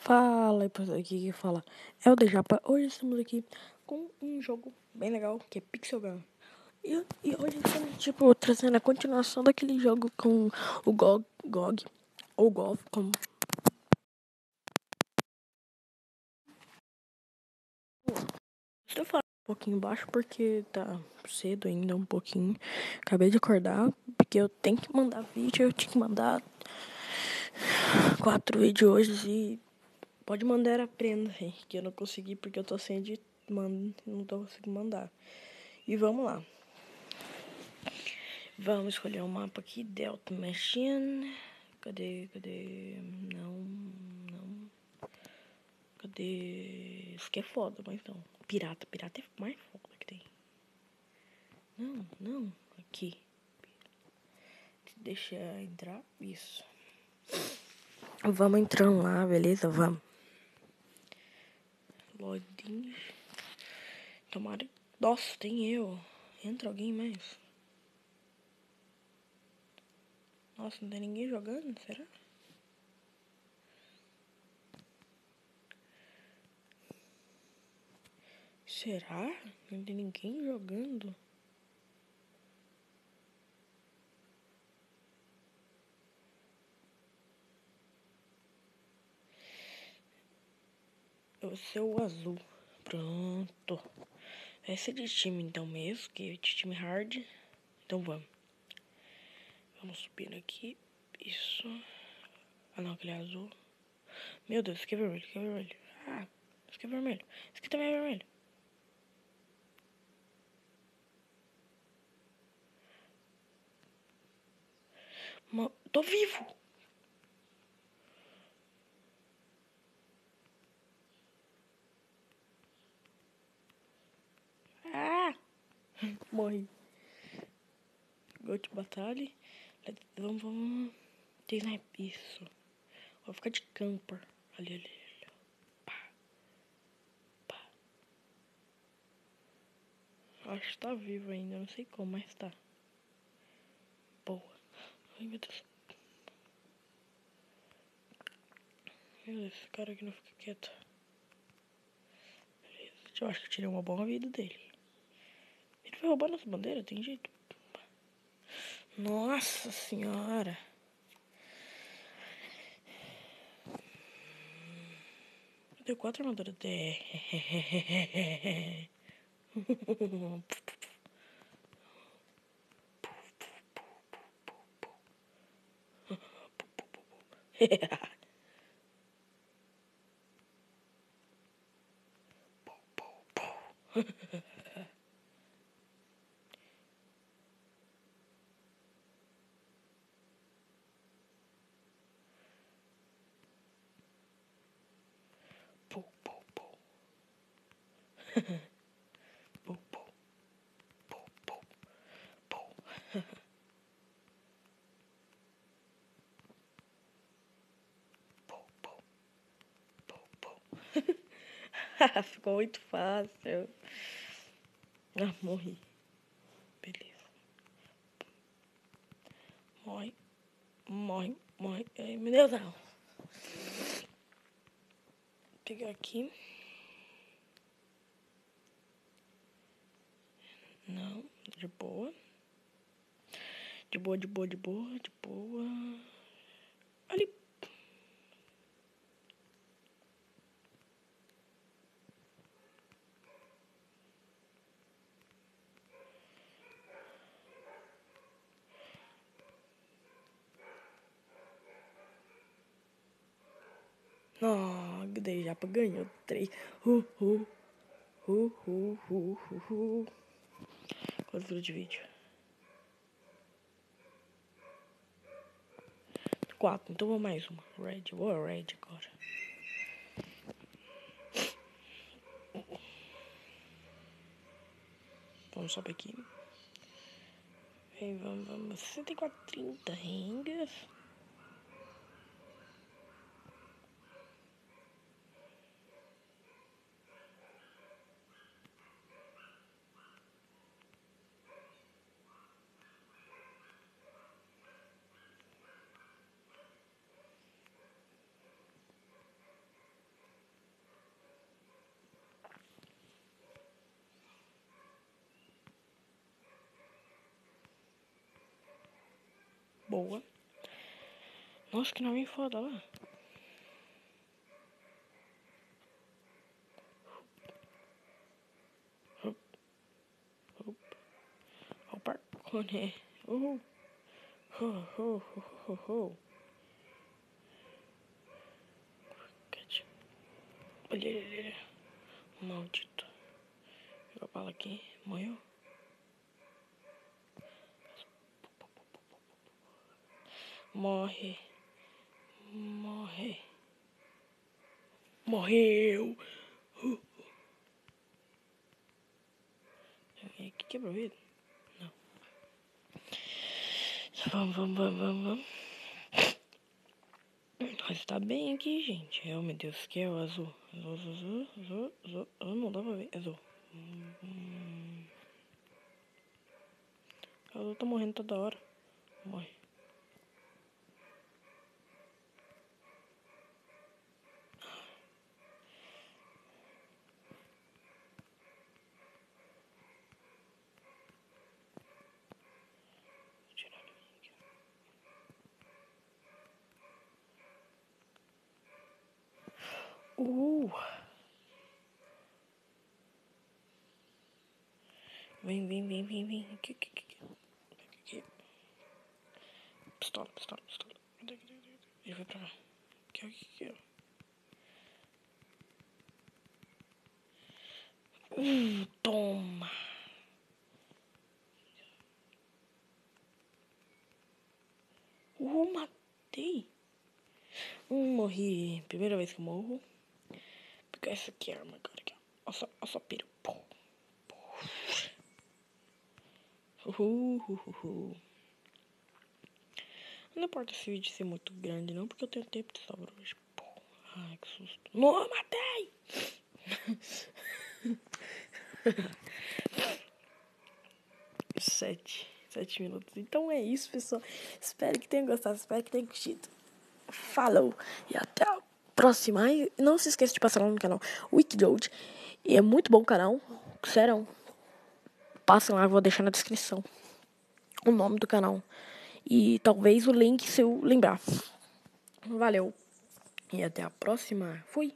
Fala, pessoal, aqui que fala é o Dejapa. Hoje estamos aqui com um jogo bem legal que é Pixel Gun. E hoje estamos trazendo a continuação daquele jogo com o GOG ou Golf, como estou falando um pouquinho baixo porque tá cedo ainda um pouquinho. Acabei de acordar porque eu tenho que mandar vídeo, eu tinha que mandar 4 vídeos hoje e pode mandar a prenda, que eu não consegui porque eu tô sem editar, não tô conseguindo mandar. E vamos lá. Vamos escolher um mapa aqui, Delta Machine. Cadê? Não. Cadê? Isso aqui é foda, mas não. Pirata é mais foda que tem. Não. Aqui. Deixa eu entrar. Isso. Vamos entrando lá, beleza? Vamos. Lodin. Tomara. Nossa, tem eu. Entra alguém mais. Nossa, não tem ninguém jogando? Será? Será? Não tem ninguém jogando? Eu vou ser o azul. Pronto. Vai ser de time então mesmo, que é de time hard. Então vamos. Vamos subir aqui. Isso. Ah não, aquele é azul. Meu Deus, isso aqui é vermelho, Ah, isso aqui é vermelho. Isso aqui também é vermelho. Tô vivo! Ah! Morri. Go to batalha. Vamos. Tem sniper. Isso. Vou ficar de camper. Ali. Pá. Acho que tá vivo ainda, não sei como, mas tá. Boa. Ai, meu Deus. Meu Deus, esse cara aqui não fica quieto. Beleza. Eu acho que eu tirei uma boa vida dele. Ele foi roubar nossa bandeira, tem jeito. Nossa senhora. Eu tenho 4 armaduras. Ficou muito fácil. Ah, morri. Beleza. Morre. Ai, meu Deus, não. Vou pegar aqui. Não, de boa. De boa. Ali. Oh, daí já ganhou 3. Quanto duro de vídeo? 4, então vou mais uma. Vou a red agora. Vamos subir aqui. Vamos. 64,30 rengas. Boa. Nossa, que nome foda lá. Opa, né? Olha. Maldito. Jogou a bala aqui. Morreu. Morre. Morreu. Aqui quebrou ele? Não. Vamos. Mas tá bem aqui, gente. Oh, meu Deus, que é o azul. Azul. Não dá pra ver. Azul. O azul tá morrendo toda hora. Morre. Vou tirar ele aqui. Vem. Aqui. Pistola. Ele vai pra lá. Aqui. Toma. Matei. Morri. Primeira vez que eu morro. Vou pegar essa aqui, arma agora. Aqui, ó. Ó só piro. Não importa se o vídeo ser muito grande, não, porque eu tenho tempo de sobra hoje. Ai, que susto. Não, matei! 7 minutos. Então é isso, pessoal. Espero que tenham gostado, espero que tenham curtido. Falou e até a próxima. E não se esqueça de passar lá no canal Wikiload. E é muito bom o canal. Sério. Passem lá, eu vou deixar na descrição o nome do canal. E talvez o link se eu lembrar. Valeu. E até a próxima. Fui.